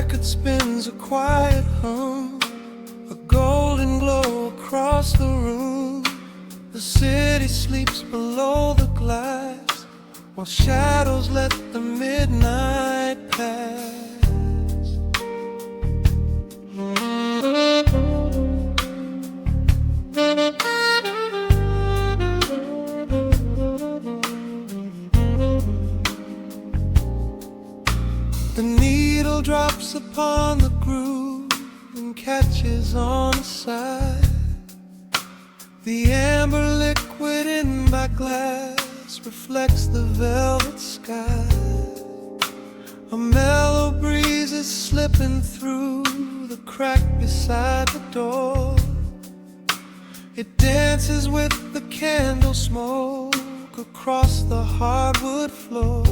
record spins a quiet hum, a golden glow across the room. The city sleeps below the glass, while shadows let the midnight pass. The needle drops upon the groove and catches on the side. The amber liquid in my glass reflects the velvet sky. A mellow breeze is slipping through the crack beside the door. It dances with the candle smoke across the hardwood floor.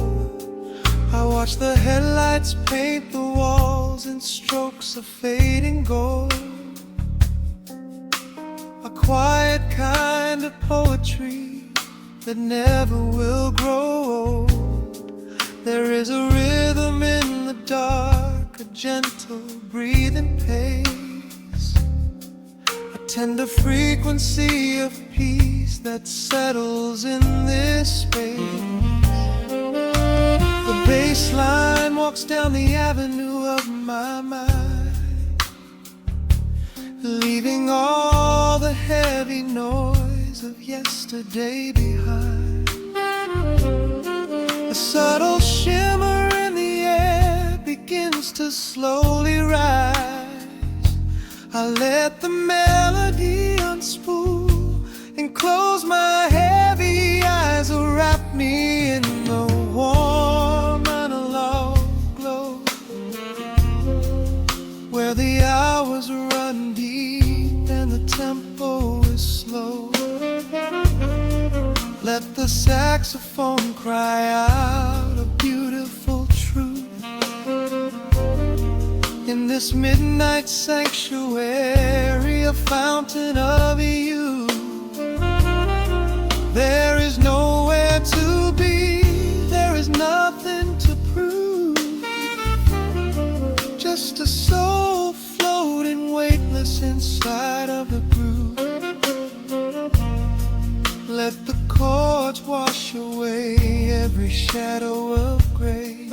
I watch the headlights paint the walls in strokes of fading gold. A quiet kind of poetry that never will grow old. There is a rhythm in the dark, a gentle breathing pace, a tender frequency of peace that settles in this space. The bass line walks down the avenue of my mind, leaving all the heavy noise of yesterday behind. A subtle shimmer in the air begins to slowly rise. I let the melody unspool and close my heavy eyes, wrap me in the warm analog glow, where the hours run deep and the tempo is slow. Let the saxophone cry out a beautiful truth. In this midnight sanctuary, a fountain of youth. There is nowhere to be, there is nothing to prove. Just a soul floating weightless inside of the groove. Let the chords wash away every shadow of gray.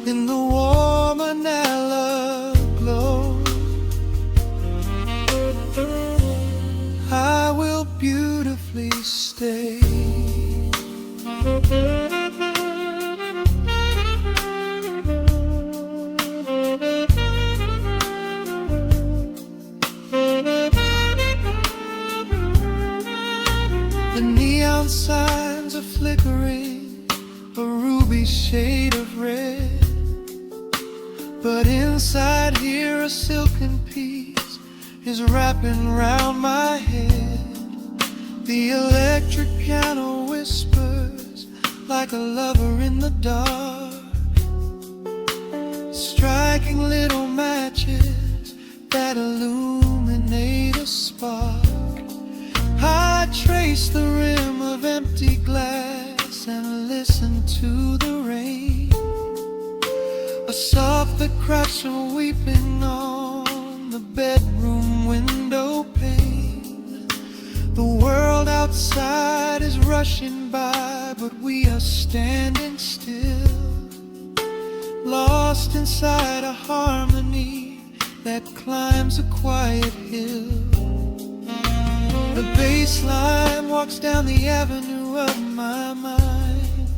In the warm analog glow, I will beautifully stay. The neon signs are flickering, a ruby shade of red. But inside here a silken peace is wrapping round my head. The electric piano whispers like a lover in the dark, striking little matches that illuminate a spark. I trace the rim of empty glass and listen to the rain, a soft crash weeping on the bedroom window pane. The world outside is rushing by, but we are standing still, lost inside a harmony that climbs a quiet hill. The bass line walks down the avenue of my mind,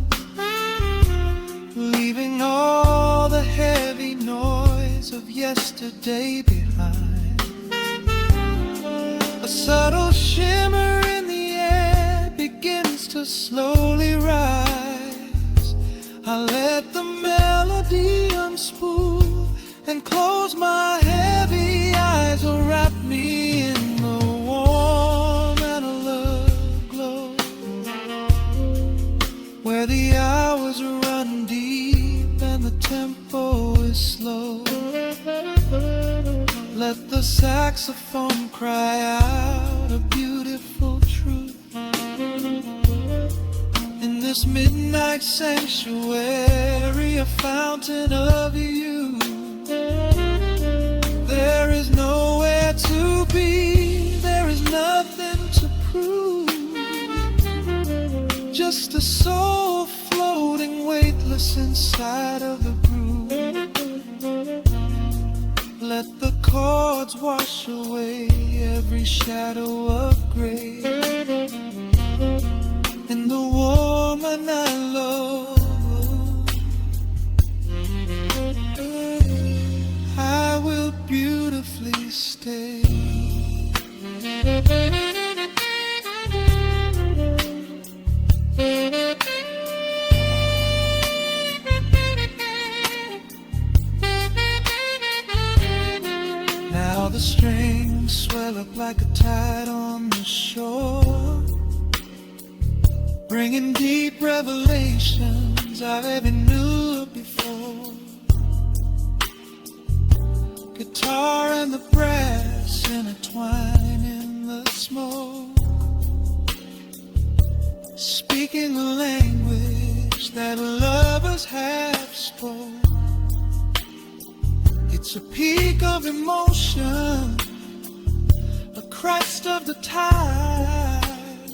leaving all the heavy noise of yesterday behind. A subtle shimmer in the air begins to slowly rise. I let the melody unspool and close my heavy eyes, or wrap me in the warm analog glow, where the hours run deep and the tempo is slow. Let the saxophone cry out a beautiful truth. In this midnight sanctuary, a fountain of you. There is nowhere to be, there is nothing to prove. Just a soul floating weightless inside of the groove. Let the chords wash away every shadow of gray. And the woman I love, I will beautifully stay. Now the strings swell up like a tide on the shore, bringing deep revelations I've ever knew before. Guitar and the brass intertwine in the smoke, speaking a language that lovers have spoke. It's a peak of emotion, a crest of the tide,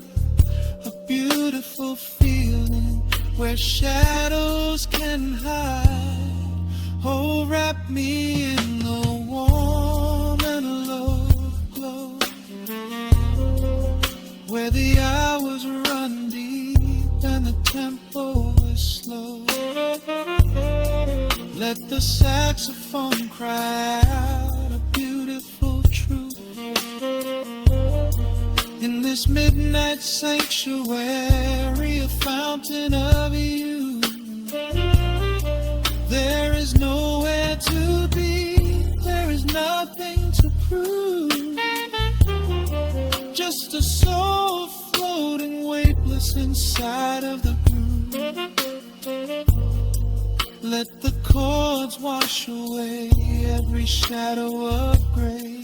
a beautiful feeling where shadows can hide. Oh, wrap me in the warm and love glow, where the hours run deep and the tempo is slow. Let the saxophone cry out a beautiful truth. In this midnight sanctuary, a fountain of you. There is nowhere to be, there is nothing to prove. Just a soul floating weightless inside of the groove. Let the chords wash away every shadow of gray.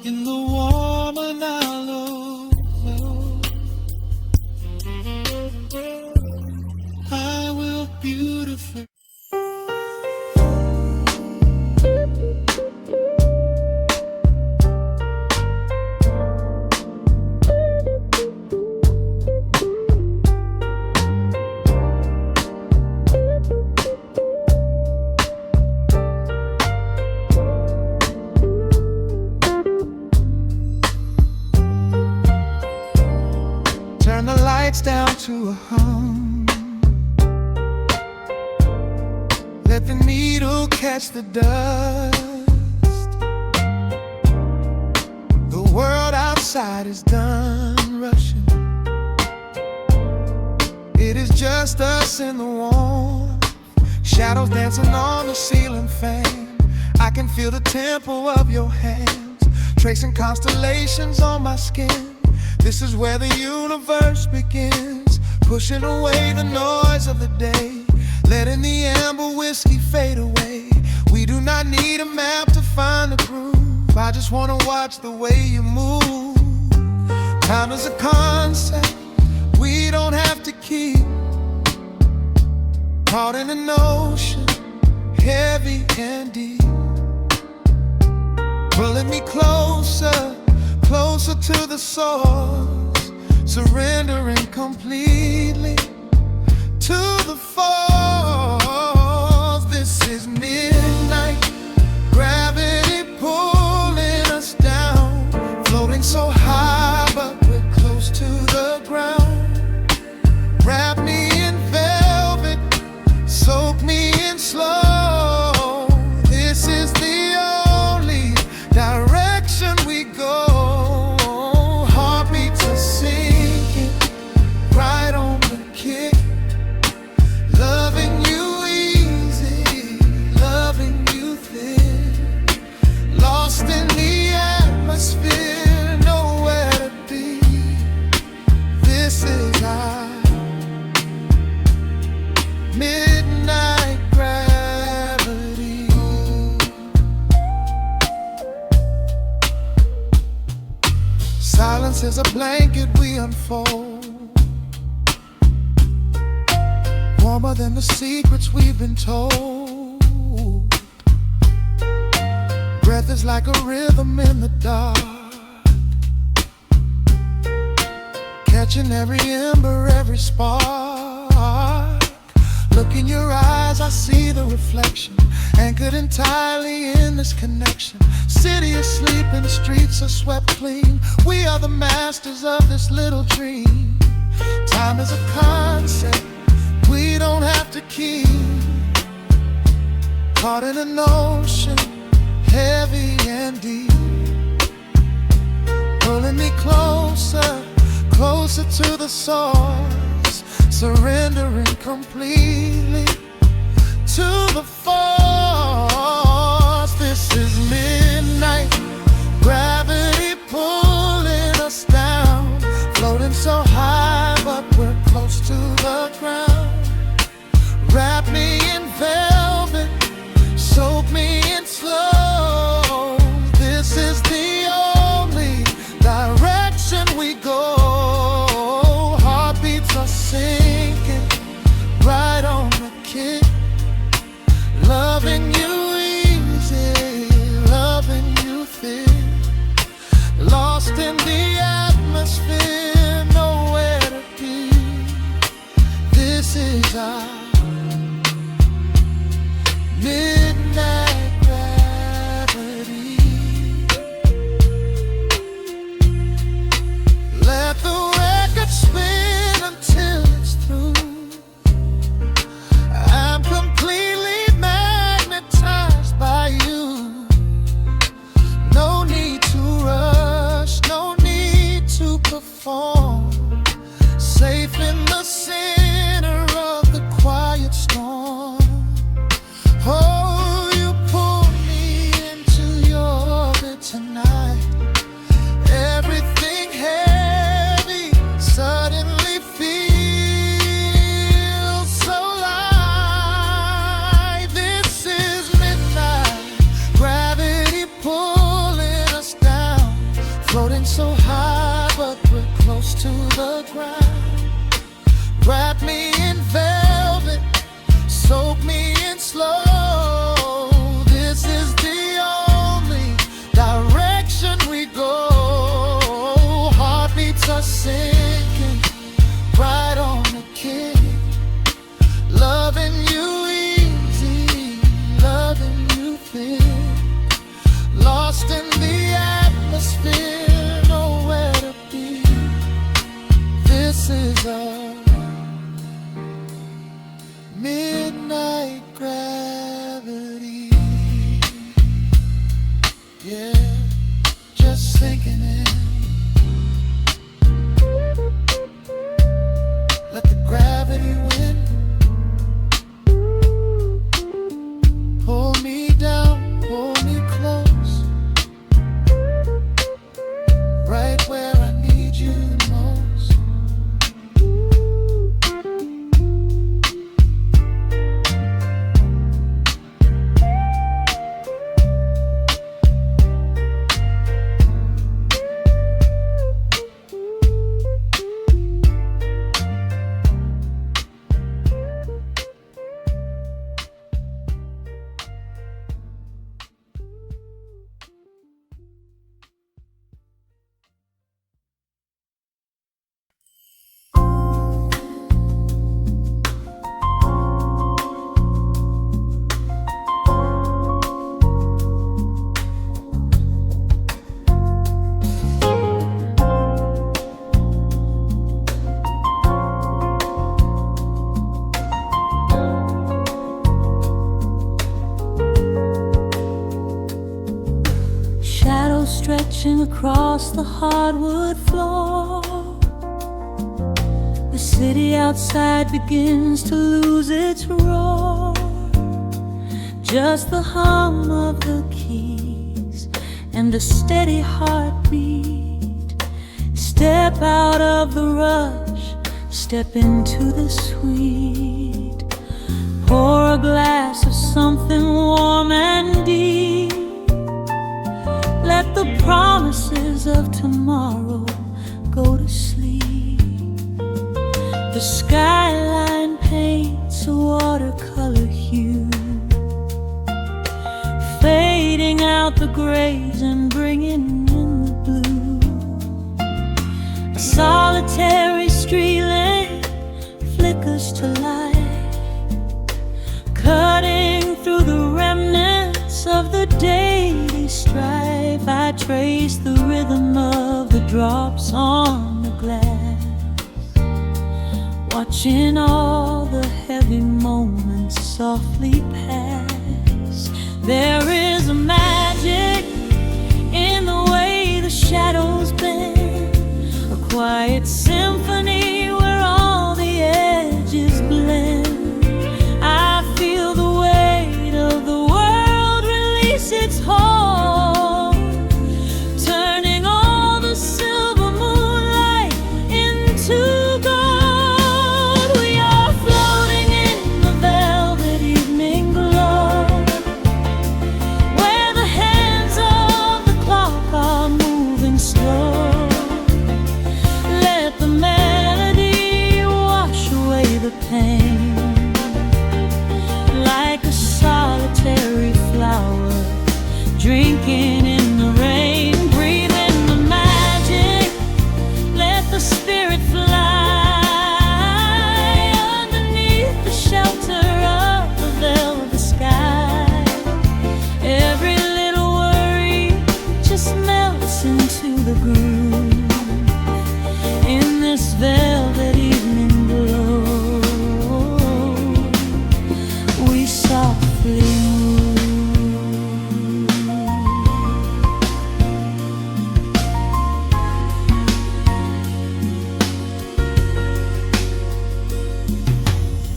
In the warm and hollow, I will beautifully. Turn the lights down to a hum. Let the needle catch the dust. The world outside is done rushing. It is just us in the warmth, shadows dancing on the ceiling fan. I can feel the tempo of your hands, tracing constellations on my skin. This is where the universe begins, pushing away the noise of the day, letting the amber whiskey fade away. We do not need a map to find the groove, I just wanna watch the way you move. Time is a concept we don't have to keep, caught in an ocean, heavy and deep, pulling me closer, closer to the source, surrendering completely to the force. This is midnight, gravity pulling us down, floating so high but we're close to the ground. Wrap me in velvet, soak me in slow. This is the only direction we go. Heartbeats are sinking, right on the kick. Loving you easy, loving you thin. Lost in the atmosphere, nowhere to be. This is our midnight gravity. Silence is a blanket we unfold, more than the secrets we've been told. Breath is like a rhythm in the dark, catching every ember, every spark. Look in your eyes, I see the reflection, anchored entirely in this connection. City asleep and the streets are swept clean. We are the masters of this little dream. Time is a concept we don't have to keep. Caught in an ocean, heavy and deep, pulling me closer, closer to the source, surrendering completely to the force. This is midnight, gravity pulling us down, floating so high but we're close to the ground. Wrap me in velvet, soak me in slow. This is the only direction we go. Heartbeats are sinking right on the kick. Loving you easy, loving you thick. Lost in the atmosphere, nowhere to be. This is our midnight gravity. Let the record spin until it's through. I'm completely magnetized by you. No need to rush, no need to perform. Safe in the center of the quiet storm. Oh, you pull me into your orbit tonight. Everything heavy suddenly feels so light. This is midnight, gravity pulling us down, floating so high but we're close to the ground. Wrap me in velvet, soak me in slow. This is the only direction we go. Heartbeats are sinking right on the kick. Loving you easy, loving you thick. Lost in the atmosphere, nowhere to be. This is a midnight gravity. Yeah, just sinking in. Let the gravity win. Pull me down, pull me close, right where I need you the most. Stretching across the hardwood floor, the city outside begins to lose its roar. Just the hum of the keys and a steady heartbeat. Step out of the rush, step into the sweet. Pour a glass of something warm and deep. Let the promises of tomorrow go to sleep. The skyline paints a the grays and bringing in the blue. A solitary street lamp flickers to light, cutting through the remnants of the daily strife. I trace the rhythm of the drops on the glass, watching all the heavy moments softly pass. There is a magic in the way the shadows bend, a quiet symphony where all the edges blend. I feel the weight of the world release its hold, turning all the silver moonlight into gold. We are floating in the velvet evening glow, where the hands of the clock are moving slow. Let the melody wash away the pain, like a solitary flower drinking in the rain. Breathe in the magic, let the spirit fly underneath the shelter of the velvet sky. Every little worry just melts into the groove in this velvet evening glow. We softly move.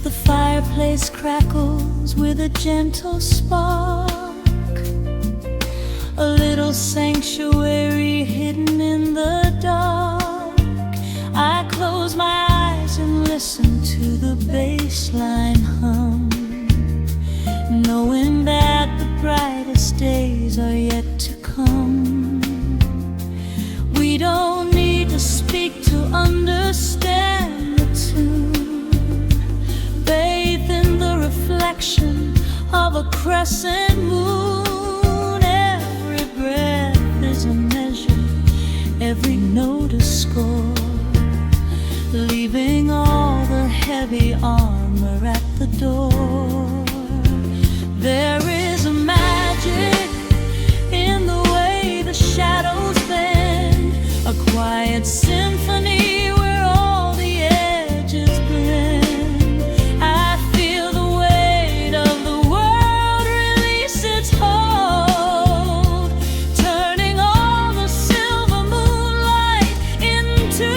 The fireplace crackles with a gentle spark, a little sanctuary hidden in the dark. I close my eyes and listen to the bass line hum, knowing that the brightest days are yet to come. We don't need to speak to understand the tune, bathed in the reflection of a crescent moon. Every breath is a measure, every note a score, leaving all the heavy armor at the door. There is a magic in the way the shadows bend, a quiet symphony where all the edges blend. I feel the weight of the world release its hold, turning all the silver moonlight into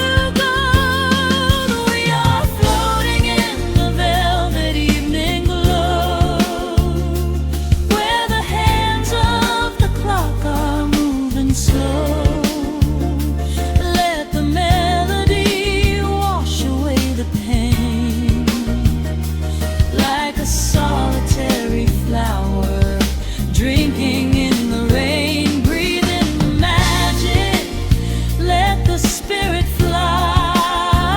gold. We are floating in the velvet evening glow, where the hands of the clock are moving slow. Let the melody wash away the pain, like a solitary flower drinking in the rain. Breathe in the magic, let the spirit fly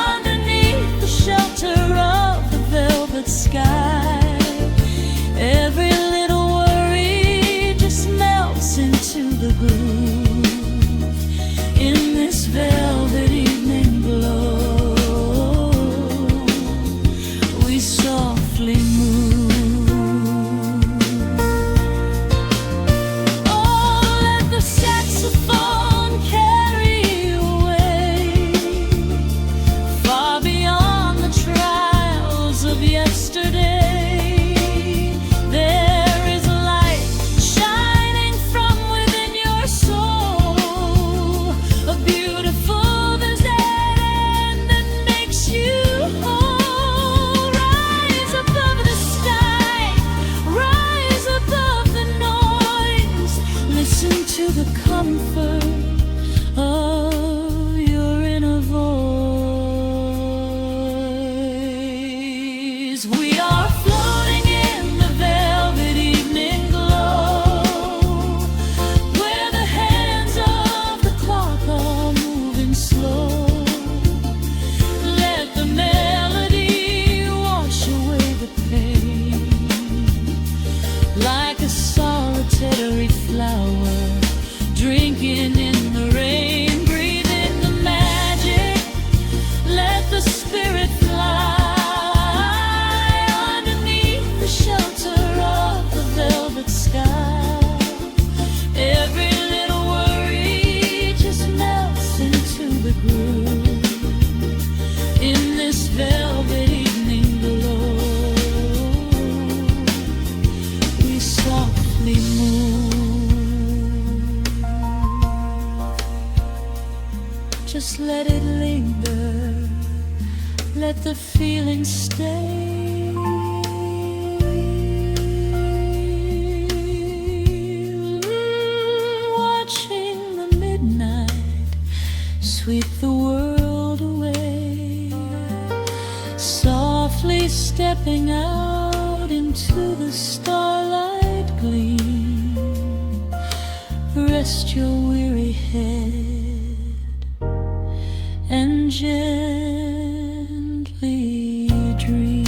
underneath the shelter of the velvet sky. Every little worry just melts into the groove in this velvet evening glow. We softly move. Oh, let the saxophone carry you away, far beyond the trials of yesterday. let it linger, let the feeling stay. Watching the midnight sweep the world away, softly stepping out into the starlight gleam. Rest your weary head and gently dream.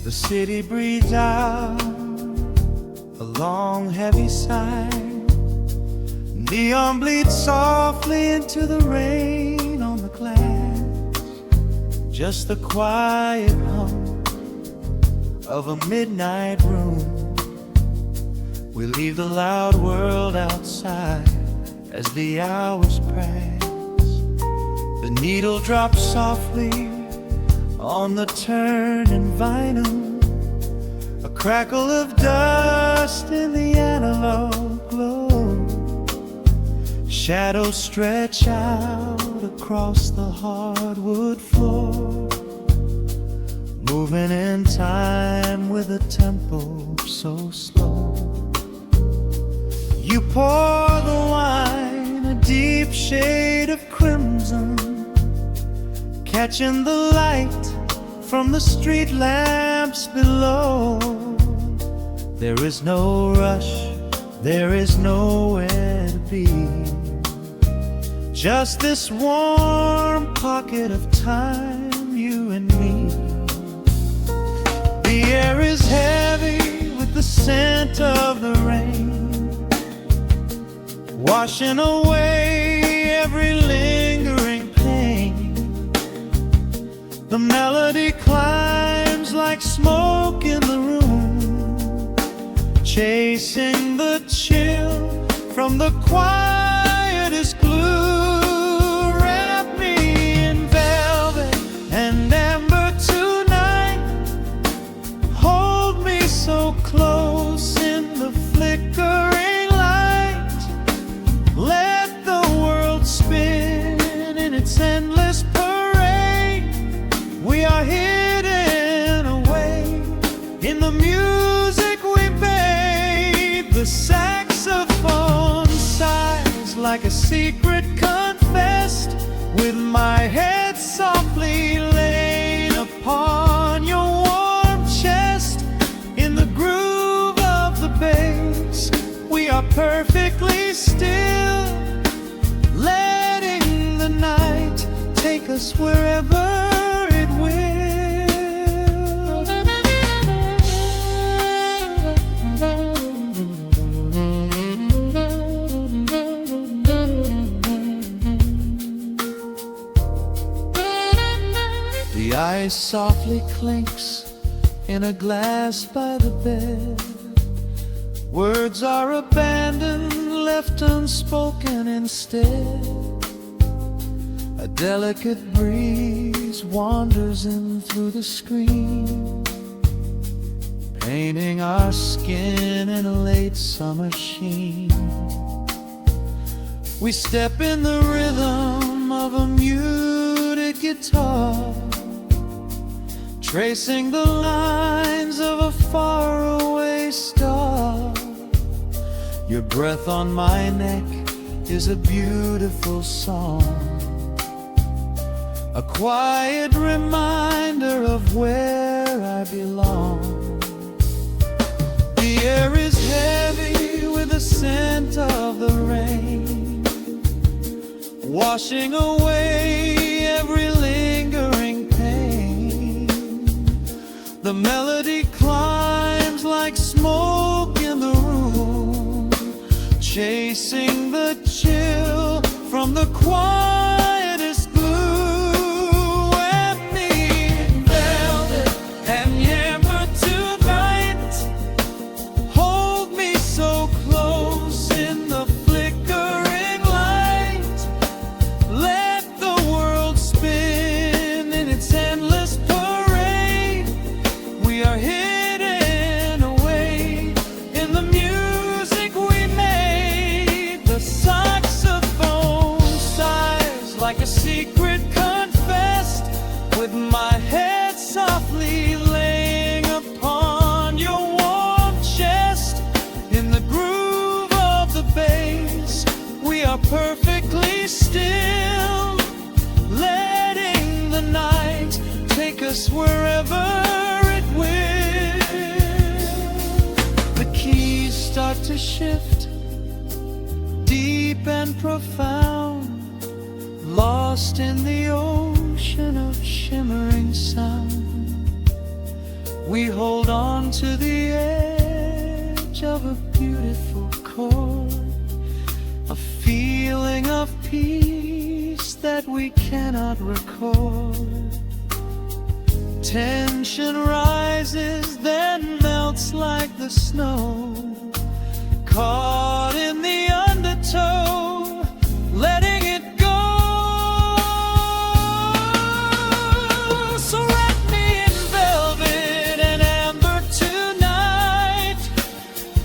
The city breathes out a long heavy sigh. Neon bleeds softly into the rain on the glass. Just the quiet hum of a midnight room. We leave the loud world outside as the hours pass. The needle drops softly on the turning vinyl. A crackle of dust in the analog glow. Shadows stretch out across the hardwood floor, moving in time with a tempo so slow. You pour the wine, a deep shade of crimson, catching the light from the street lamps below. There is no rush, there is nowhere to be. Just this warm pocket of time, you and me. The air is heavy with the scent of the rain, washing away every lingering pain. The melody climbs like smoke in the room, chasing the chill from the quietest glue. Wrap me in velvet and amber tonight. Hold me so close in the flickering light. Let the world spin in its endless parade. We are hidden away in the music we made. The saxophone sighs like a secret confessed, with my head softly laid upon your warm chest. In the groove of the bass, we are perfectly still, letting the night take us wherever it will. The ice softly clinks in a glass by the bed. Words are abandoned, left unspoken instead. A delicate breeze wanders in through the screen, painting our skin in a late summer sheen. We step in the rhythm of a muted guitar, tracing the lines of a faraway star. Your breath on my neck is a beautiful song, a quiet reminder of where I belong. The air is heavy with the scent of the rain, washing away The melody climbs like smoke in the room, chasing the chill from the quietest blue. And me in velvet and amber tonight, hold me so close in the flickering light. Let the world spin in its endless parade. We are hidden away in the music we made. The saxophone sighs like a secret confessed, with my head softly laying upon your warm chest. In the groove of the bass, we are perfectly still, letting the night take us wherever it will. The keys start to shift, deep and profound, lost in the ocean of shimmering sound. We hold on to the edge of a beautiful chord, a feeling of peace that we cannot record. Tension rises, then melts like the snow, caught in the undertow, letting it go. So wrap me in velvet and amber tonight,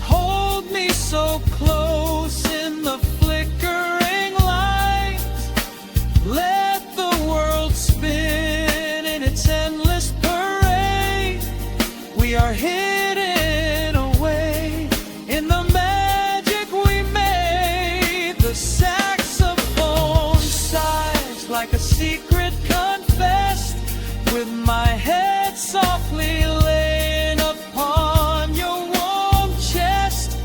hold me so close in the flickering light. Let the world spin in its endless parade. We are hidden away in the magic we made. The saxophone sighs like a secret confessed, with my head softly laying upon your warm chest.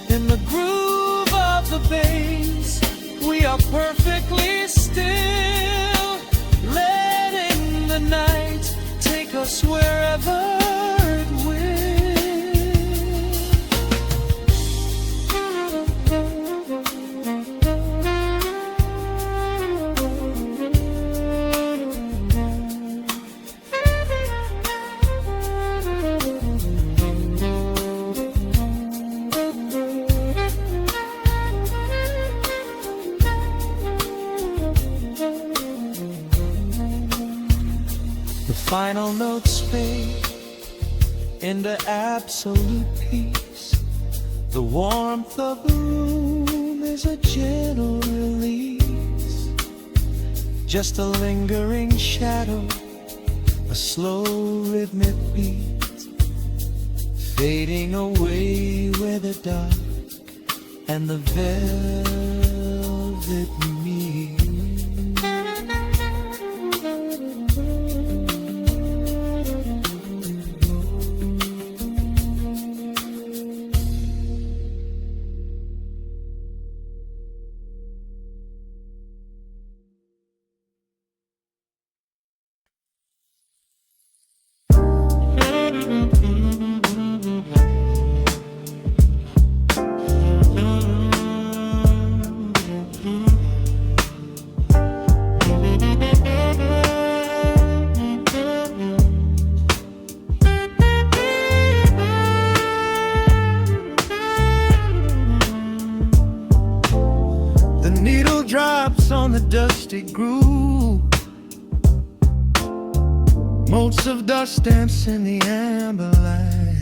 In the groove of the bass, we are perfectly still, letting the night take us wherever it will. The final notes fade into absolute peace. The warmth of the room is a gentle release, just a lingering shadow, a slow rhythmic beat, fading away where the dark and the velvet meet. Drops on the dusty groove, motes of dust dance in the amber light.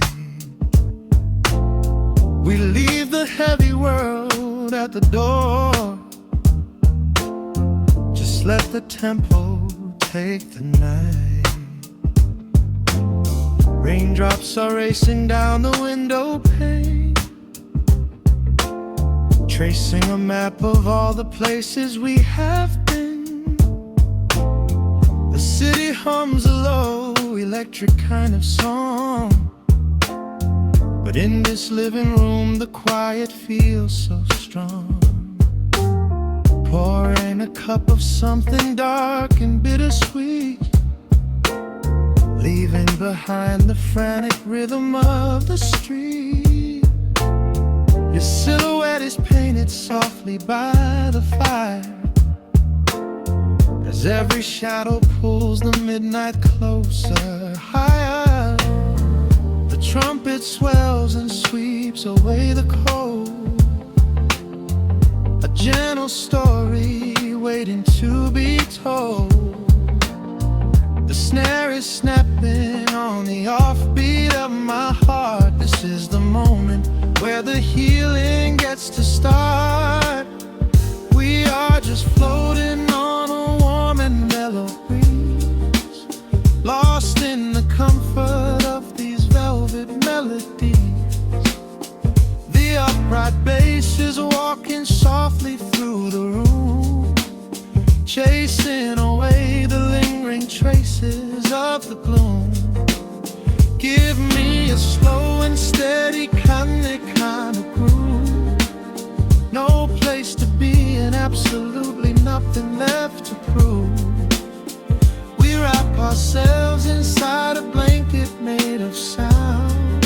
We leave the heavy world at the door, just let the tempo take the night. Raindrops are racing down the window pane, tracing a map of all the places we have been. The city hums a low, electric kind of song, but in this living room the quiet feels so strong. Pouring a cup of something dark and bittersweet, leaving behind the frantic rhythm of the street. Your silhouette is painted softly by the fire, as every shadow pulls the midnight closer, higher. The trumpet swells and sweeps away the cold, a gentle story waiting to be told. The snare is snapping on the offbeat of my heart. This is the moment where the healing gets to start. We are just floating on a warm and mellow breeze, lost in the comfort of these velvet melodies. The upright bass is walking softly through the room, chasing away the lingering traces of the gloom. Give me a slow and steady kind of groove, no place to be and absolutely nothing left to prove. We wrap ourselves inside a blanket made of sound,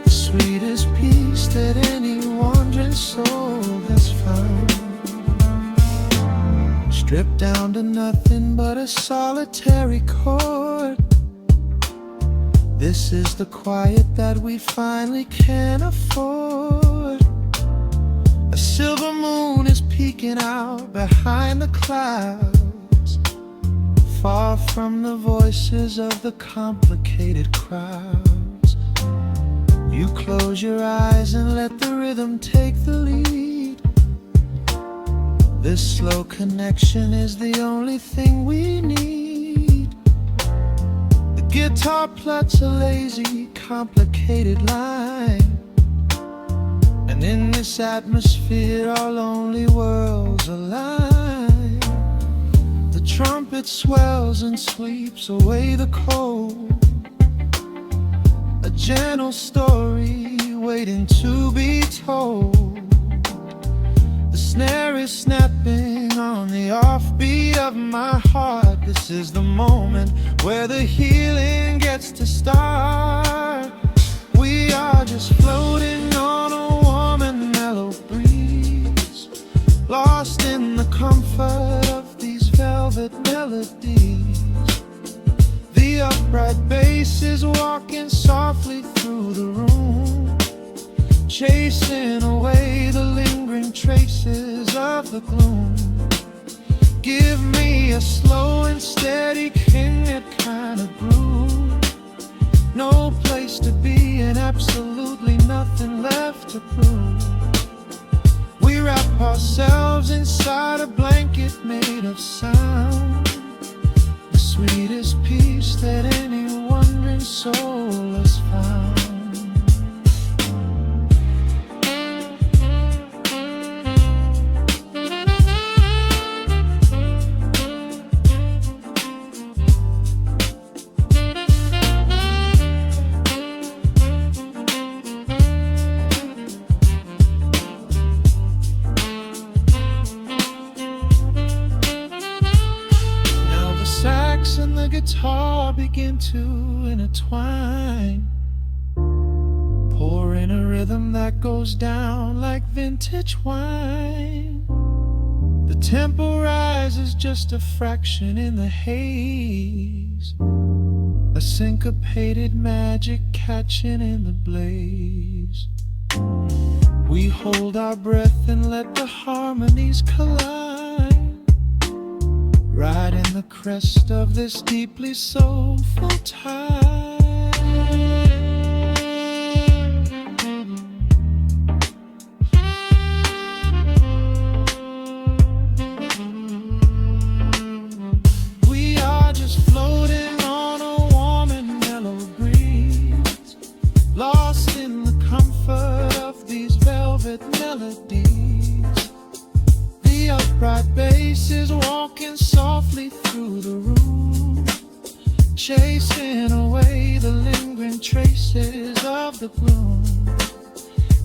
the sweetest peace that any wandering soul has found. Stripped down to nothing but a solitary chord, this is the quiet that we finally can afford. A silver moon is peeking out behind the clouds, far from the voices of the complicated crowds. You close your eyes and let the rhythm take the lead. This slow connection is the only thing we need. The guitar plucks a lazy, complicated line, and in this atmosphere our lonely worlds align. The trumpet swells and sweeps away the cold, a gentle story waiting to be told. The snare is snapping on the offbeat of my heart. This is the moment where the healing gets to start. We are just floating on a warm and mellow breeze, lost in the comfort of these velvet melodies. The upright bass is walking softly through the room, chasing away the lingering traces of the gloom. Give me a slow and steady kind of groove, no place to be and absolutely nothing left to prove. We wrap ourselves inside a blanket made of sound, the sweetest peace that any wandering soul has found. And the guitar begin to intertwine, pouring a rhythm that goes down like vintage wine. The tempo rises just a fraction in the haze, a syncopated magic catching in the blaze. We hold our breath and let the harmonies collide, right in the crest of this deeply soulful tide. We are just floating on a warm and mellow breeze, lost in the comfort of these velvet melodies. The upright bass is walking softly through the room, chasing away the lingering traces of the gloom.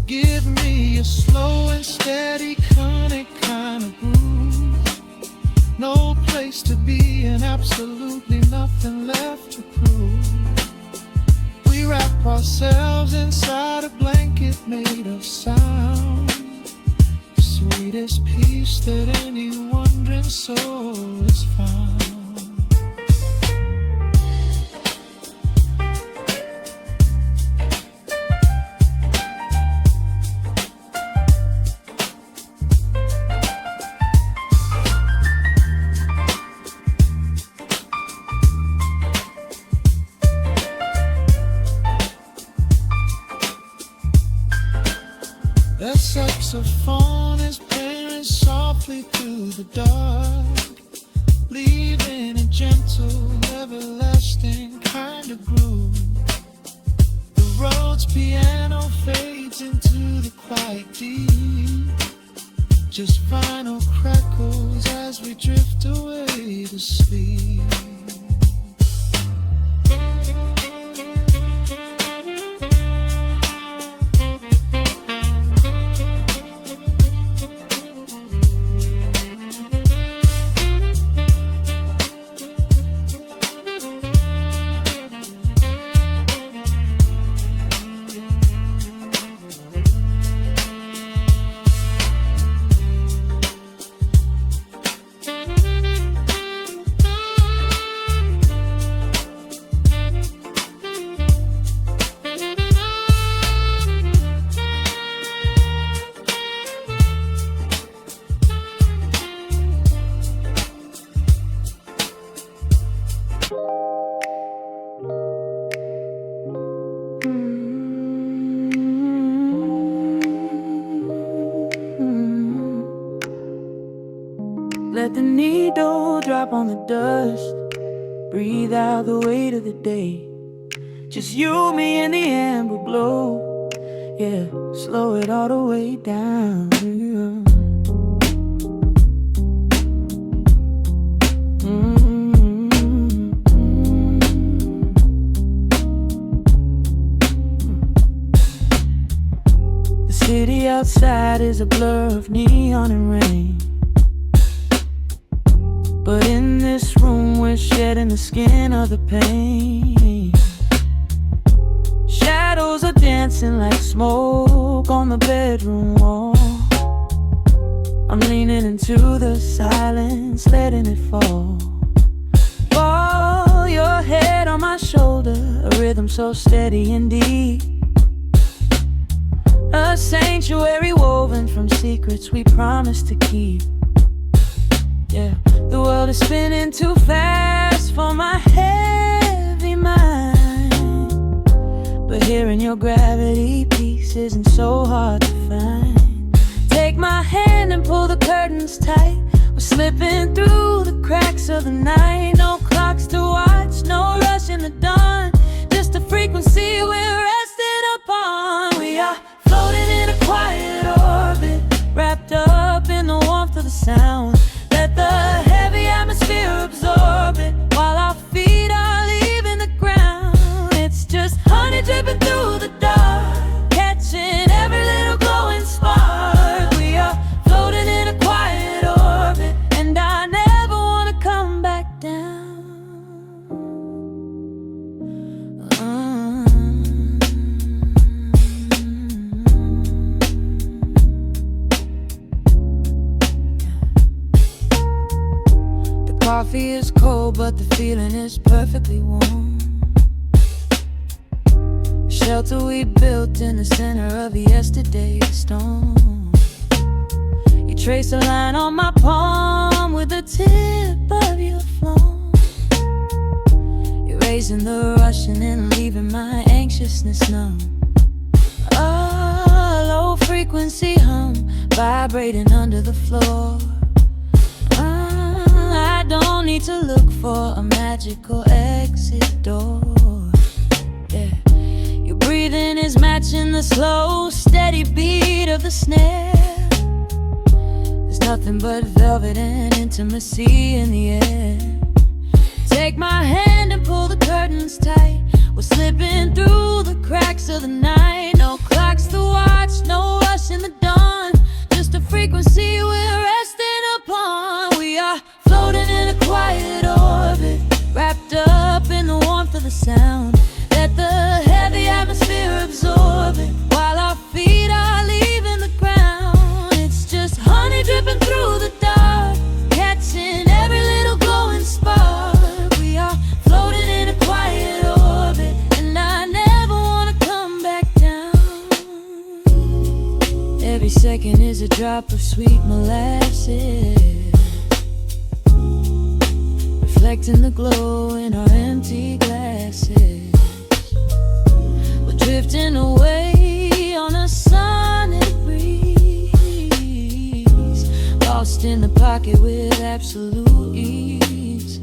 Give me a slow and steady kind of groove, No place to be and absolutely nothing left to prove. We wrap ourselves inside a blanket made of sound, the sweetest peace that any wandering soul has found. That saxophone is playing softly through the dark, leaving a gentle, everlasting kind of groove. The Rhodes piano fades into the quiet deep, just final crackles as we drift away to sleep. Let the needle drop on the dust. Breathe out the weight of the day. Just you, me, and the amber glow. Yeah, slow it all the way down. The city outside is a blur of neon and rain, but in this room we're shedding the skin of the pain. Shadows are dancing like smoke on the bedroom wall. I'm leaning into the silence, letting it fall. Fall your head on my shoulder, a rhythm so steady and deep. A sanctuary woven from secrets we promised to keep. Yeah, the world is spinning too fast for my heavy mind, but hearing your gravity piece isn't so hard to find. Take my hand and pull the curtains tight. We're slipping through the cracks of the night. No clocks to watch, no rush in the dawn, just a frequency we're resting upon. We are floating in a quiet orbit, wrapped up in the warmth of the sound. Let the heavy atmosphere absorb it while our feet are leaving the ground. It's just honey dripping through the dark, catching every little glowing spark. We are floating in a quiet orbit, and I never want to come back down. Coffee is cold, but the feeling is perfectly warm. Shelter we built in the center of yesterday's storm. You trace a line on my palm with the tip of your phone, erasing the rushing and leaving my anxiousness numb. A low frequency hum vibrating under the floor. I don't need to look for a magical exit door. Yeah, your breathing is matching the slow, steady beat of the snare. There's nothing but velvet and intimacy in the air. Take my hand and pull the curtains tight. We're slipping through the cracks of the night. No clocks to watch, no rush in the dawn, just a frequency we're resting upon. We are floating Every second is a drop of sweet molasses, reflecting the glow in our empty glasses. We're drifting away on a sonic breeze, lost in the pocket with absolute ease.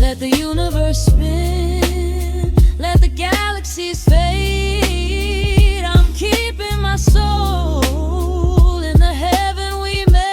Let the universe spin, let the galaxies fade. I'm keeping my soul in the heaven we made.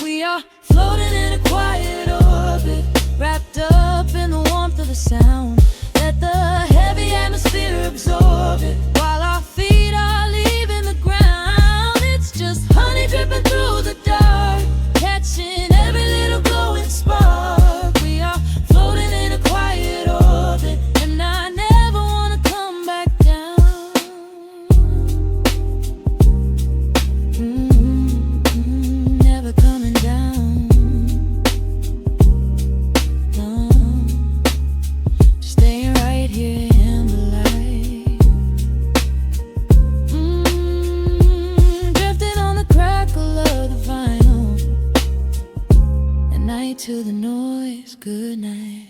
We are floating in a quiet orbit, wrapped up in the warmth of the sound. Let the heavy atmosphere absorb it, while our feet are leaving the ground. It's just honey dripping through the dark, catching every little glowing spark. We are floating in a quiet orbit, and I never wanna come back down. Never coming down. No, staying right here in the light. Drifting on the crackle of the vinyl. At night to the noise, good night.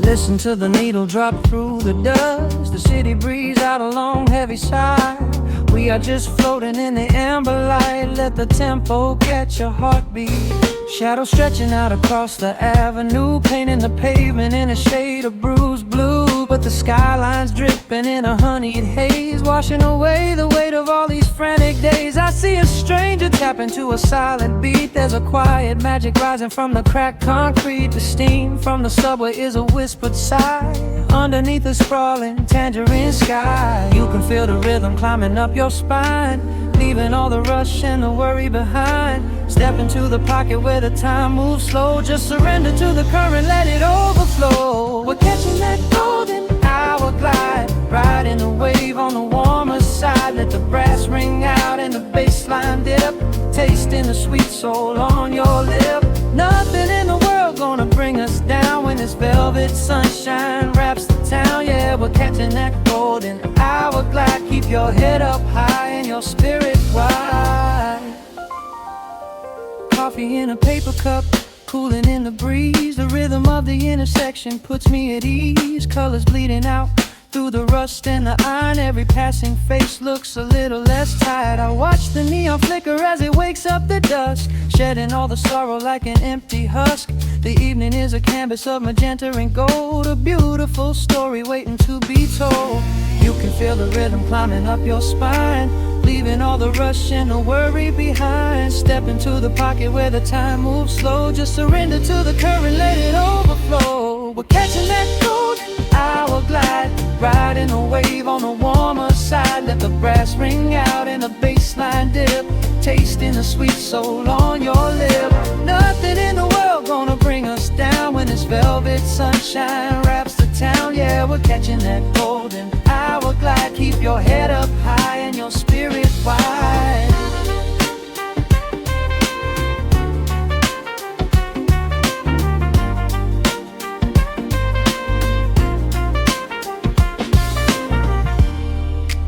Listen to the needle drop through the dust. The city breeze out a long heavy sigh. We are just floating in the amber light. Let the tempo catch your heartbeat. Shadows stretching out across the avenue, painting the pavement in a shade of bruised blue. But the skyline's dripping in a honeyed haze, washing away the weight of all these frantic days. I see a stranger tap into a silent beat. There's a quiet magic rising from the cracked concrete. The steam from the subway is a whispered sigh underneath the sprawling tangerine sky. You can feel the rhythm climbing up your spine, leaving all the rush and the worry behind. Step into the pocket where the time moves slow. Just surrender to the current, let it overflow. We're catching that golden hour glide, riding the wave on the warmer side. Let the brass ring out and the bass line dip, tasting the sweet soul on your lip. Nothing in the world gonna bring us down when this velvet sunshine wraps the town. Yeah, we're catching that golden hour glide. Keep your head up high and your spirit wide. Coffee in a paper cup, cooling in the breeze. The rhythm of the intersection puts me at ease. Colors bleeding out through the rust and the iron. Every passing face looks a little less tired. I watch the neon flicker as it wakes up the dusk, shedding all the sorrow like an empty husk. The evening is a canvas of magenta and gold, a beautiful story waiting to be told. You can feel the rhythm climbing up your spine, leaving all the rush and the worry behind. Step into the pocket where the time moves slow. Just surrender to the current, let it overflow. We're catching that golden hour glide, riding a wave on the warmer side. Let the brass ring out and the bass line dip, tasting the sweet soul on your lip. Nothing in the world gonna bring us down when this velvet sunshine wraps the town. Yeah, we're catching that golden hour glide. Keep your head up high and your spirit wide.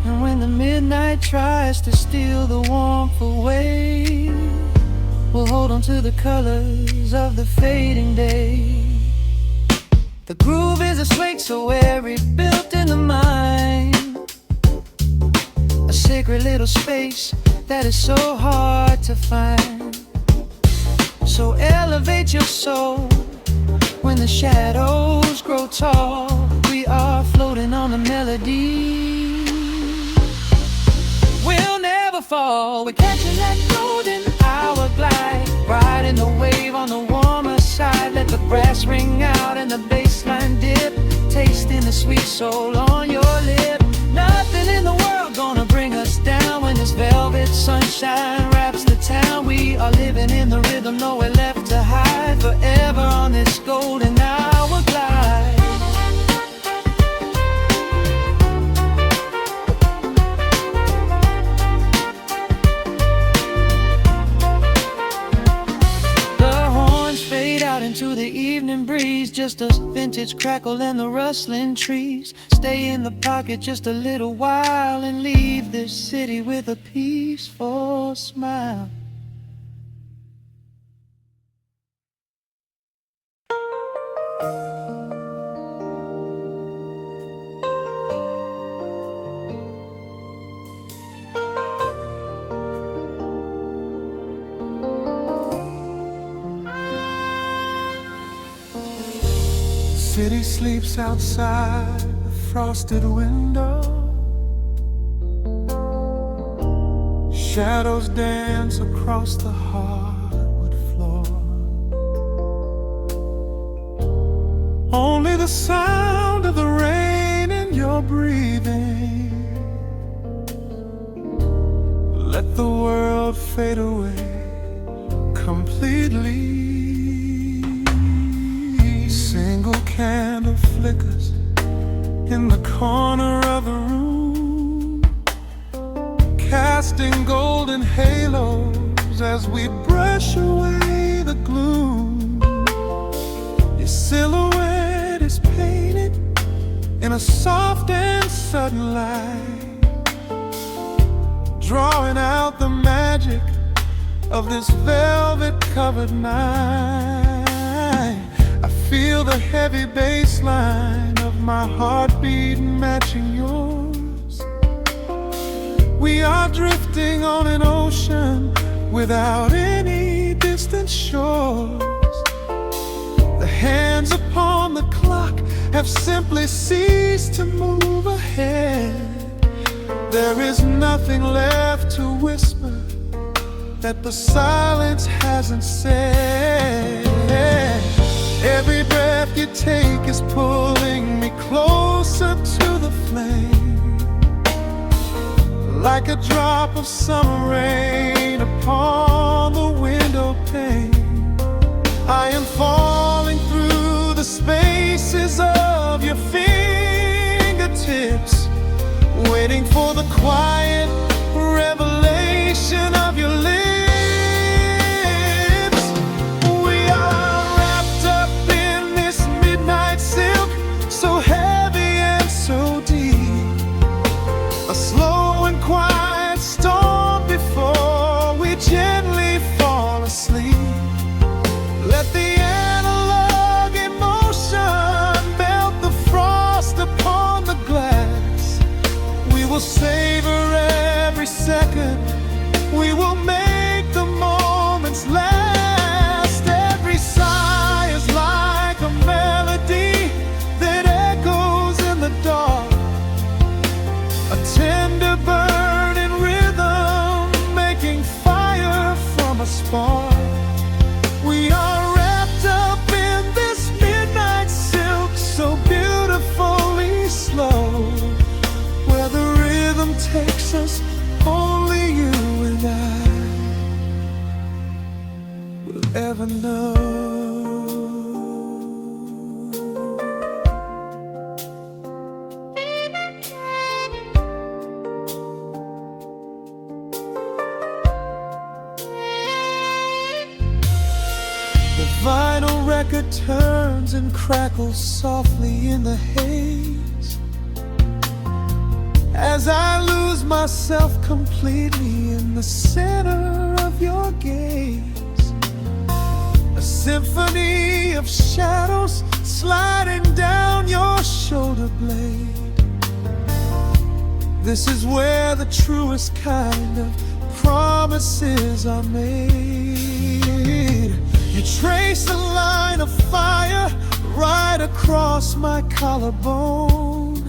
And when the midnight tries to steal the warmth away, we'll hold on to the colors of the fading day. The groove is a swing so airy, built in the mind, a sacred little space that is so hard to find. So elevate your soul when the shadows grow tall. We are floating on the melody, we'll never fall. We're catching that golden hour glide, riding the wave on the warmer side. Let the brass ring out and the bass line dip, tasting the sweet soul on your lip. Nothing in the world gonna bring us down when this velvet sunshine wraps the town. We are living in the rhythm, nowhere left to hide. just a vintage crackle and the rustling trees. Stay in the pocket just a little while and leave this city with a peaceful smile. City sleeps outside the frosted window. Shadows dance across the hardwood floor. Only the sound of the rain in your breathing. Let the world fade away completely. Single candle flickers in the corner of the room, casting golden halos as we brush away the gloom. Your silhouette is painted in a soft and sudden light, drawing out the magic of this velvet-covered night. I feel the heavy bass line of my heartbeat matching yours. We are drifting on an ocean without any distant shores. The hands upon the clock have simply ceased to move ahead. There is nothing left to whisper that the silence hasn't said. Every breath you take is pulling me closer to the flame, like a drop of summer rain upon the window pane. I am falling through the spaces of your fingertips, waiting for the quiet revelation of your lips. So heavy and so deep, a slow and quiet storm before we gently fall asleep. Let the analog emotion melt the frost upon the glass. We will savor every second, we will make the moments last. Every sigh is like a melody that echoes in the dark, a tender burning rhythm making fire from a spark. We are wrapped up in this midnight silk, so beautifully slow, where the rhythm takes us, only you and I will ever know. The vinyl record turns and crackles softly in the haze, as I lose myself completely in the center of your gaze. A symphony of shadows sliding down your shoulder blade. This is where the truest kind of promises are made. You trace a line of fire right across my collarbone,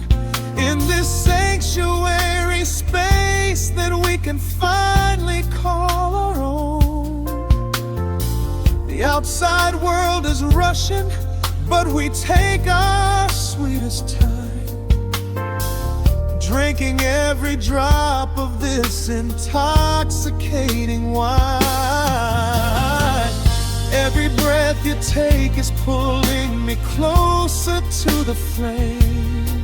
in this sanctuary space that we can finally call our own. The outside world is rushing, but we take our sweetest time, drinking every drop of this intoxicating wine. Every breath you take is pulling me closer to the flame,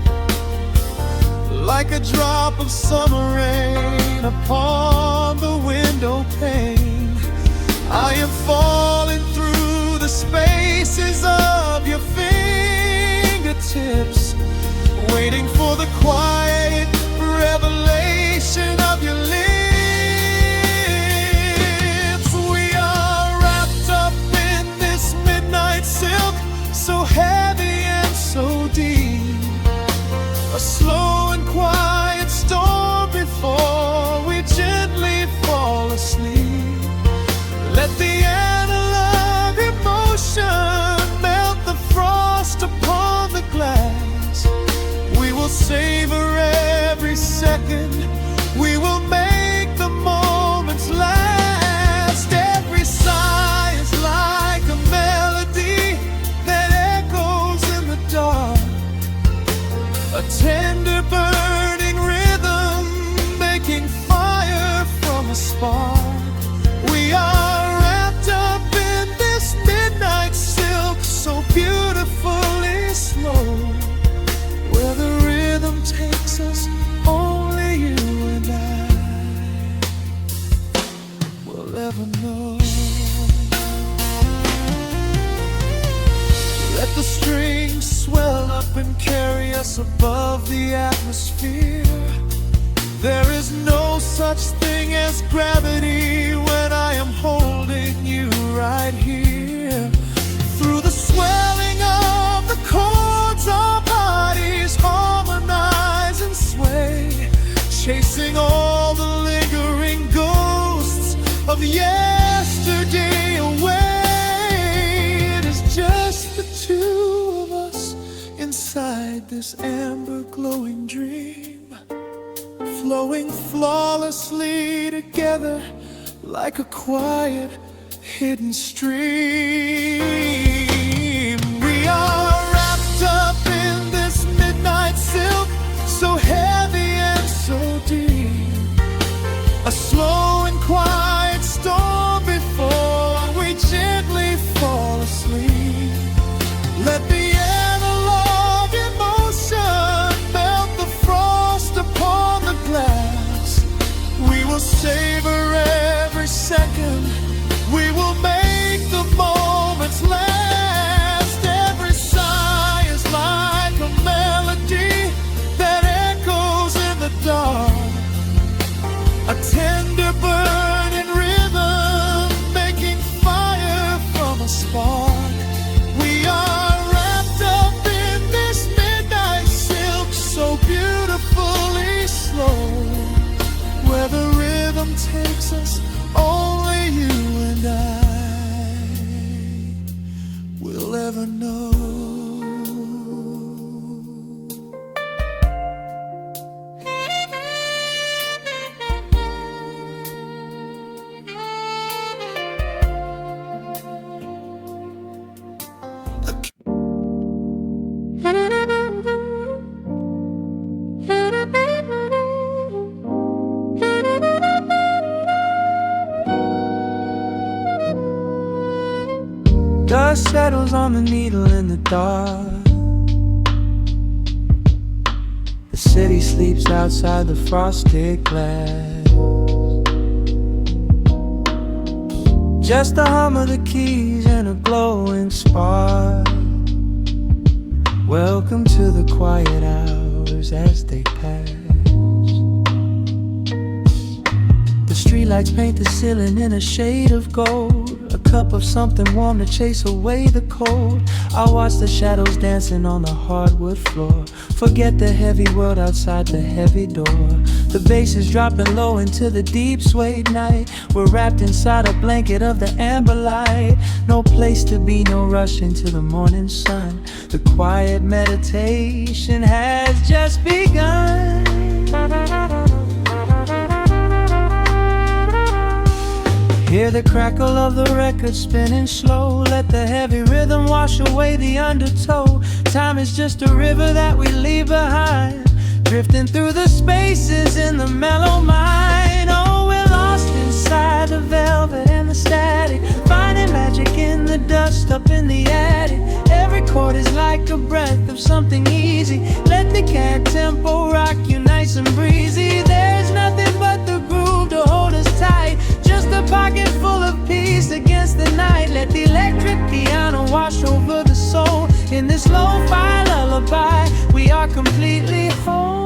like a drop of summer rain upon the window pane. I am falling through the spaces of your fingers, fingertips, waiting for the quiet revelation of your lips. We are wrapped up in this midnight silk, so heavy and so deep, a slow and quiet storm before we gently fall asleep. Let the analog emotion melt the frost upon the glass. We will savor every second, we will make the moments last. Every sigh is like a melody that echoes in the dark, a tender burning rhythm making fire from a spark. We are wrapped up in this midnight silk, so beautifully slow, where the rhythm takes us, only you and I will ever know. Let the strings swell up and carry us above the atmosphere. There is no such thing as gravity when I am holding you right here. Through the swelling of the chords, our bodies harmonize and sway, chasing all the lingering ghosts of yesterday away. It is just the two of us inside this amber glowing dream, flowing flawlessly together like a quiet hidden stream. We are wrapped up in this midnight silk, so heavy and so deep, a slow and quiet storm before we gently fall asleep. Let the analog emotion melt the frost upon the glass. We will savor every second, we will make the moments last. Every sigh is like a melody that echoes in the dark, a tender burning rhythm making fire from a spark. We are wrapped up in this midnight silk, so beautifully slow, where the rhythm takes us, only you and I will ever know. Dust settles on the needle in the dark. The city sleeps outside the frosted glass. Just the hum of the keys and a glowing spark. Welcome to the quiet hours as they pass. The streetlights paint the ceiling in a shade of gold, a cup of something warm to chase away the cold. I watch the shadows dancing on the hardwood floor, forget the heavy world outside the heavy door. The bass is dropping low into the deep suede night. We're wrapped inside a blanket of the amber light. No place to be, no rush into the morning sun. The quiet meditation has just begun. Hear the crackle of the record spinning slow. Let the heavy rhythm wash away the undertow. Time is just a river that we leave behind, drifting through the spaces in the mellow mind. Oh, we're lost inside the velvet and the static, finding magic in the dust up in the attic. Every chord is like a breath of something easy. Let the cat tempo rock you nice and breezy. There's nothing but the groove to hold us tight, just a pocket full of peace against the night. Let the electric piano wash over the soul in this lo-fi lullaby. lullaby. We are completely whole.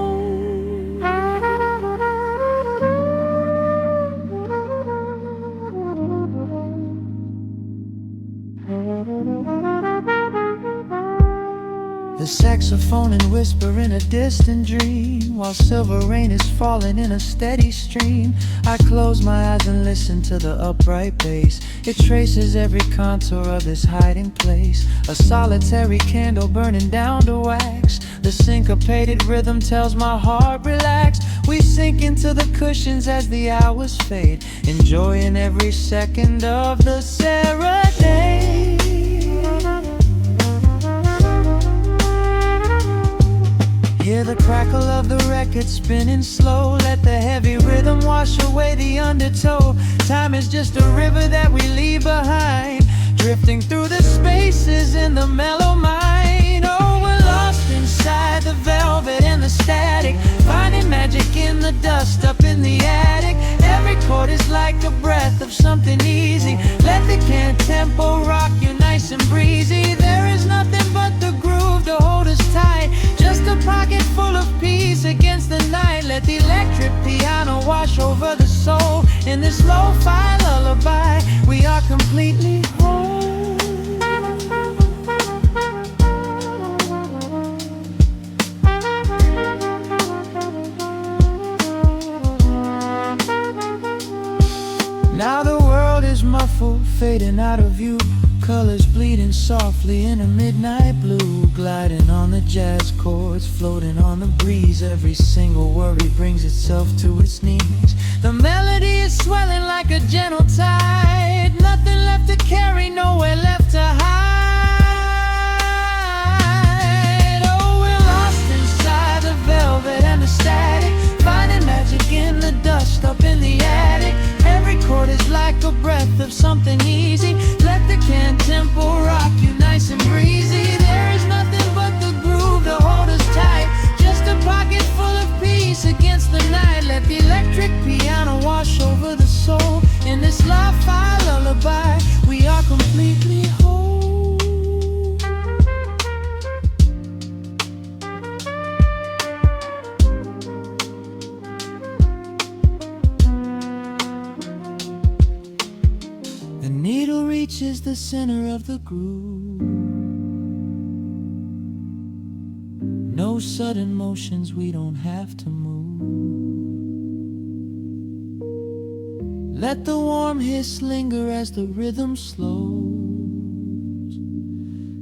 The saxophone and whisper in a distant dream, while silver rain is falling in a steady stream. I close my eyes and listen to the upright bass. It traces every contour of this hiding place. A solitary candle burning down to wax. The syncopated rhythm tells my heart relax. We sink into the cushions as the hours fade, enjoying every second of the serenade. Hear the crackle of the record spinning slow. Let the heavy rhythm wash away the undertow. Time is just a river that we leave behind, drifting through the spaces in the mellow mind. Oh, we're lost inside the velvet and the static, finding magic in the dust up in the attic. Every chord is like a breath of something easy. Let the can tempo rock you nice and breezy. There is nothing but the groove to hold us tight, just a pocket full of peace against the night. Let the electric piano wash over the soul. In this lo-fi lullaby, we are completely whole. Now the world is muffled, fading out of view. Colors bleeding softly in a midnight blue, gliding on the jazz chords, floating on the breeze. Every single worry brings itself to its knees. The melody is swelling like a gentle tide. Nothing left to carry, nowhere left to hide. Oh, we're lost inside the velvet and the static, finding magic in the dust up in the attic. Every chord is like a breath of something easy. Let the can tempo rock you nice and breezy. There is nothing but the groove to hold us tight, just a pocket full of peace against the night. Let the electric piano wash over the soul. In this lo-fi lullaby, we are completely whole. The needle reaches the center of the groove. No sudden motions, we don't have to move. Let the warm hiss linger as the rhythm slows,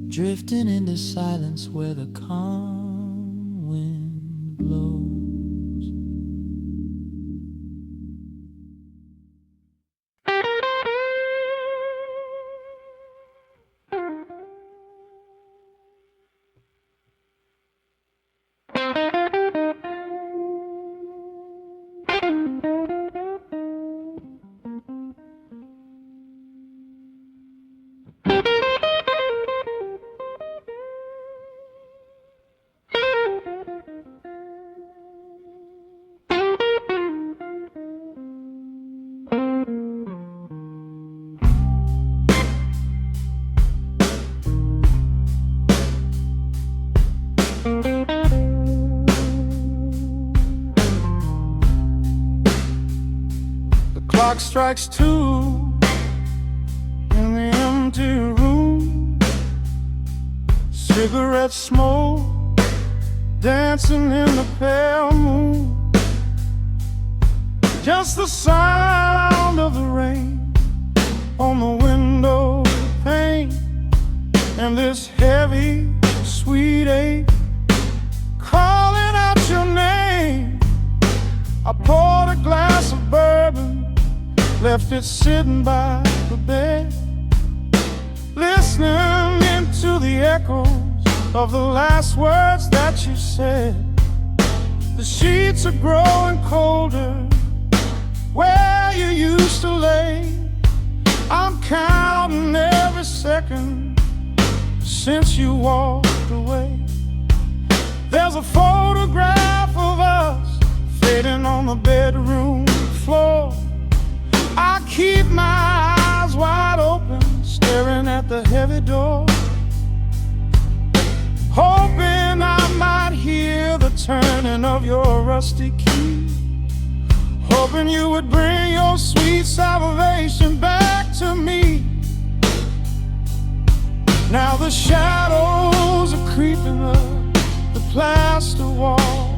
drifting into silence where the calm wind blows. Clock strikes 2 in the empty room. Cigarette smoke dancing in the pale moon. Just the sound of the rain on the window pane, and this heavy, sweet ache calling out your name. I poured a glass of bourbon, left it sitting by the bed, listening into the echoes of the last words that you said. The sheets are growing colder where you used to lay. I'm counting every second since you walked away. There's a photograph of us fading on the bedroom floor. I keep my eyes wide open, staring at the heavy door, hoping turning of your rusty key, hoping you would bring your sweet salvation back to me. Now the shadows are creeping up the plaster wall.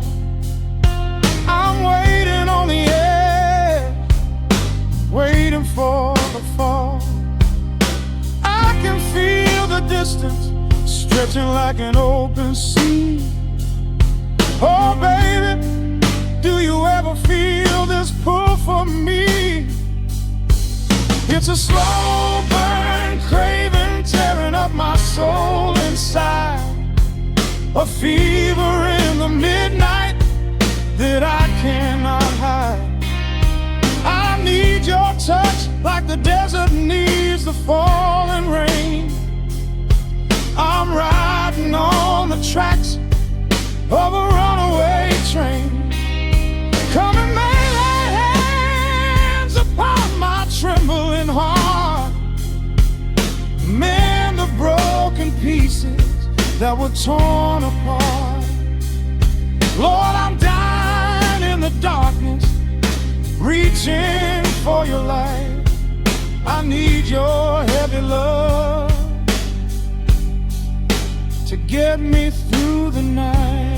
I'm waiting on the edge, waiting for the fall. I can feel the distance stretching like an open sea. Oh baby, do you ever feel this pull for me? It's a slow burn craving tearing up my soul inside, a fever in the midnight that I cannot hide. I need your touch like the desert needs the falling rain. I'm riding on the tracks of a runaway train. Come and lay hands upon my trembling heart, mend the broken pieces that were torn apart. Lord, I'm dying in the darkness, reaching for your light. I need your heavy love to get me through the night.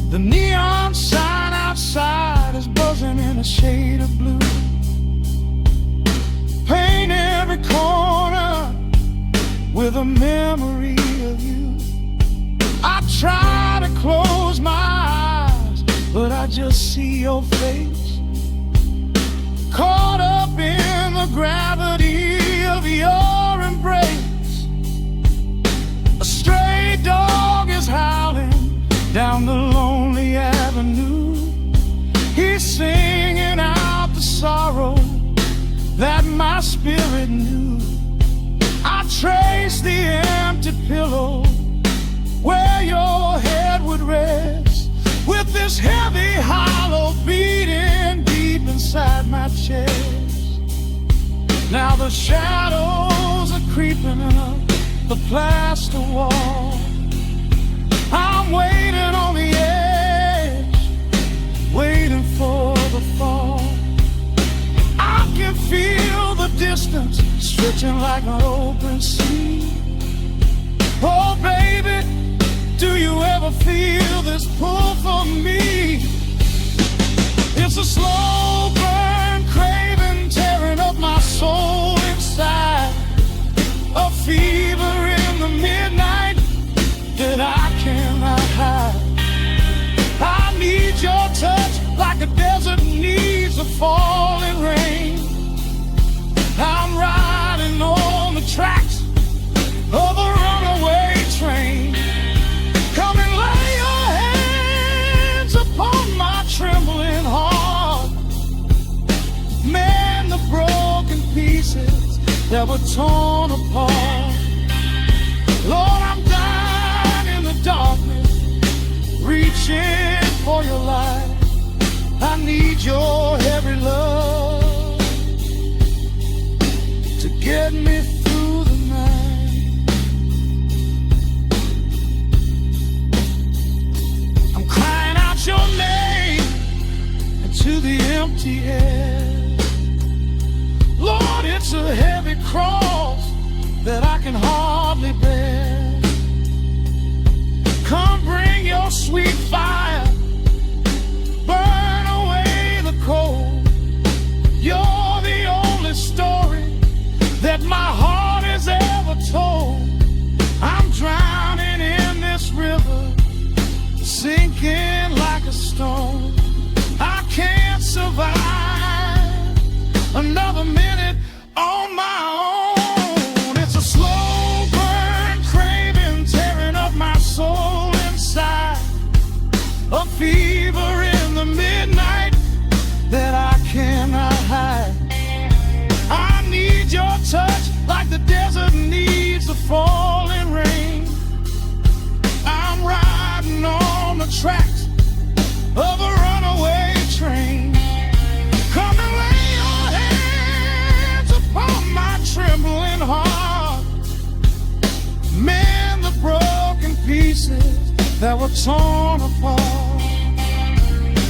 The neon sign outside is buzzing in a shade of blue. Paint every corner with a memory of you. I try to close my eyes, but I just see your face, caught up in the gravity of your embrace. A stray dog is howling down the lonely avenue. He's singing out the sorrow that my spirit knew. I trace the empty pillow where your head would rest, with this heavy hollow beating deep inside my chest. Now the shadows are creeping up the plaster wall. I'm waiting on the edge, waiting for the fall. I can feel the distance stretching like an open sea. Oh baby, do you ever feel this pull for me? It's a slow burn craving tearing up my soul inside, a fever in the midnight that I cannot hide. I need your touch like a desert needs a falling rain. I'm riding on the tracks of a runaway train. Come and lay your hands upon my trembling heart, mend the broken pieces that were torn apart. Lord, I'm dying in the darkness, reaching for your light. I need your heavy love to get me through the night. I'm crying out your name into the empty air. Lord, it's a heavy cross that I can hardly bear. Come bring your sweet fire, burn away the cold. You're the only story that my heart has ever told. I'm drowning in this river, sinking like a stone. I can't survive another minute on my own. It's a slow burn craving tearing up my soul inside, a fever in the midnight that I cannot hide. I need your touch like the desert needs the falling rain. tracks of a runaway train. Come and lay your hands upon my trembling heart. Mend the broken pieces that were torn apart.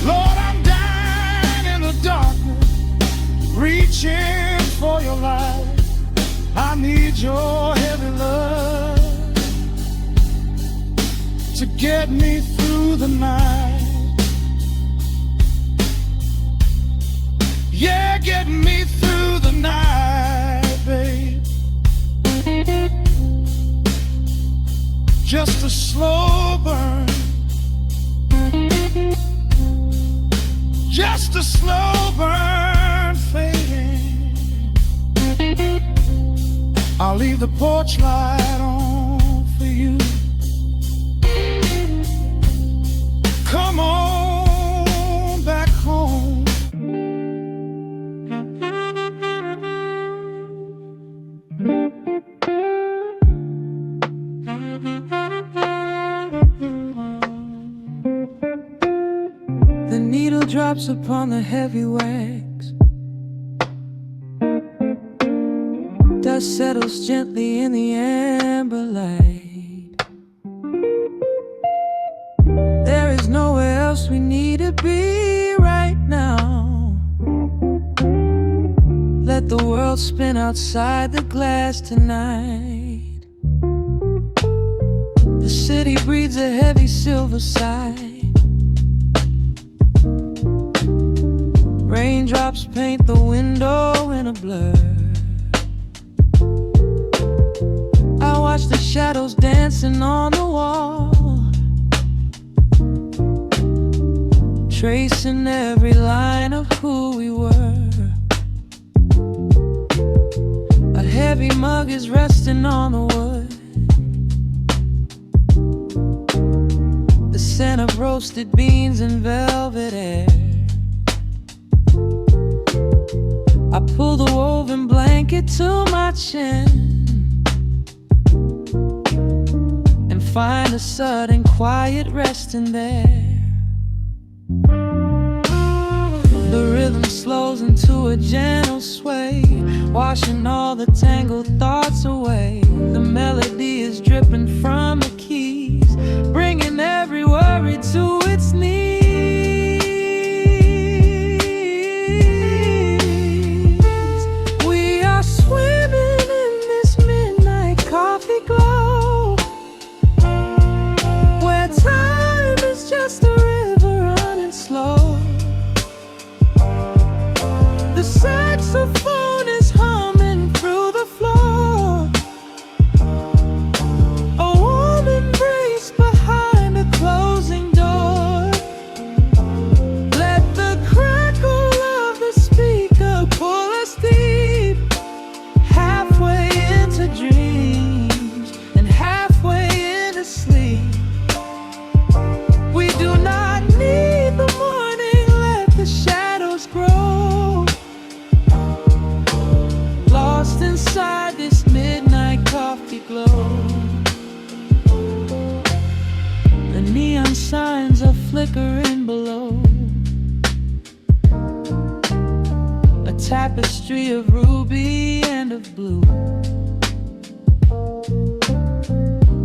Lord, I'm dying in the darkness, reaching for your light. I need your heavy love to get me through the night. Yeah, get me through the night, babe. Just a slow burn, just a slow burn fading. I'll leave the porch light on for you. Come on back home. The needle drops upon the heavy wax. Dust settles gently in the amber light. There is nowhere else we need to be right now. Let the world spin outside the glass tonight. The city breathes a heavy silver sigh. Raindrops paint the window in a blur. I watch the shadows dancing on the wall, tracing every line of who we were. A heavy mug is resting on the wood. The scent of roasted beans and velvet air. I pull the woven blanket to my chin and find a sudden quiet resting there. The rhythm slows into a gentle sway, washing all the tangled thoughts away. The melody is dripping from the keys, bringing every worry to its knees. We are swimming in this midnight coffee glow, where time is just a river running slow. The saxophone is humming through the floor, a warm embrace behind a closing door. Let the crackle of the speaker pull us deep, halfway into dreams and halfway into sleep. We do not need the morning, let the shadows grow. Lost inside this midnight coffee glow. The neon signs are flickering below, a tapestry of ruby and of blue.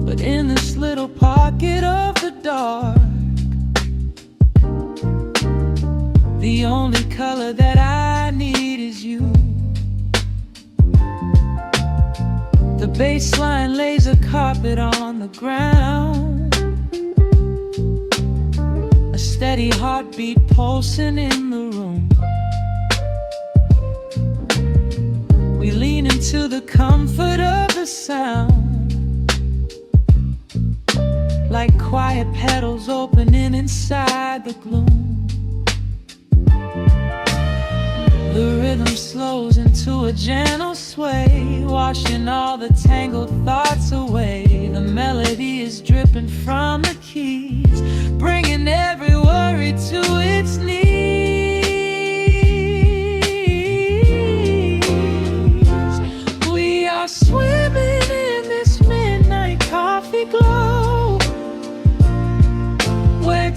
But in this little pocket of the dark, the only color that I need is you. The bass line lays a carpet on the ground, a steady heartbeat pulsing in the room. We lean into the comfort of the sound, like quiet petals opening inside the gloom. The rhythm slows into a gentle sway, washing all the tangled thoughts away. The melody is dripping from the keys, bringing every worry to its knees. We are swimming in this midnight coffee glow, where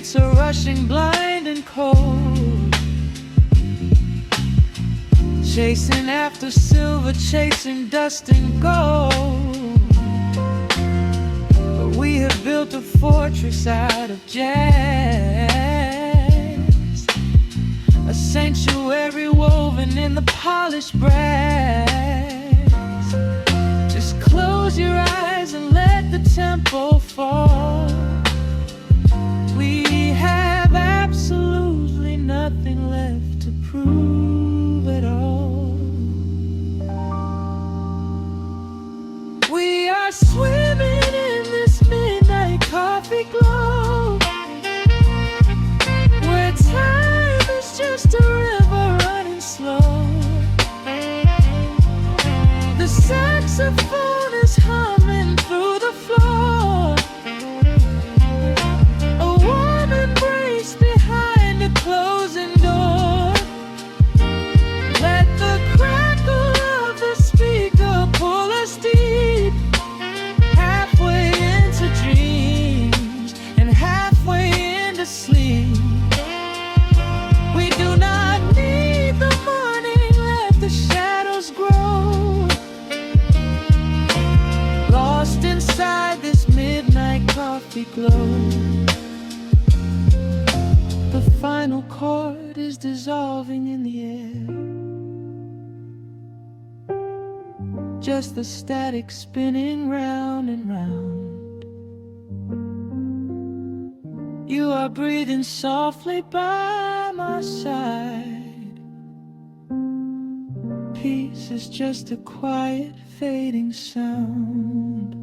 streets are rushing blind and cold, chasing after silver, chasing dust and gold. But we have built a fortress out of jazz, a sanctuary woven in the polished brass. Just close your eyes and let the tempo fall. We have absolutely nothing left to prove at all. We are swimming in this midnight coffee glow, where time is just a river running slow. The saxophone is humming through the floor, a warm embrace behind a closing door. Let the crackle of the speaker pull us deep, halfway into dreams and halfway into sleep. We do not need the morning, let the shadows grow, lost inside this midnight coffee glow. The final chord is dissolving in the air, just the static spinning round and round. You are breathing softly by my side. Peace is just a quiet fading sound.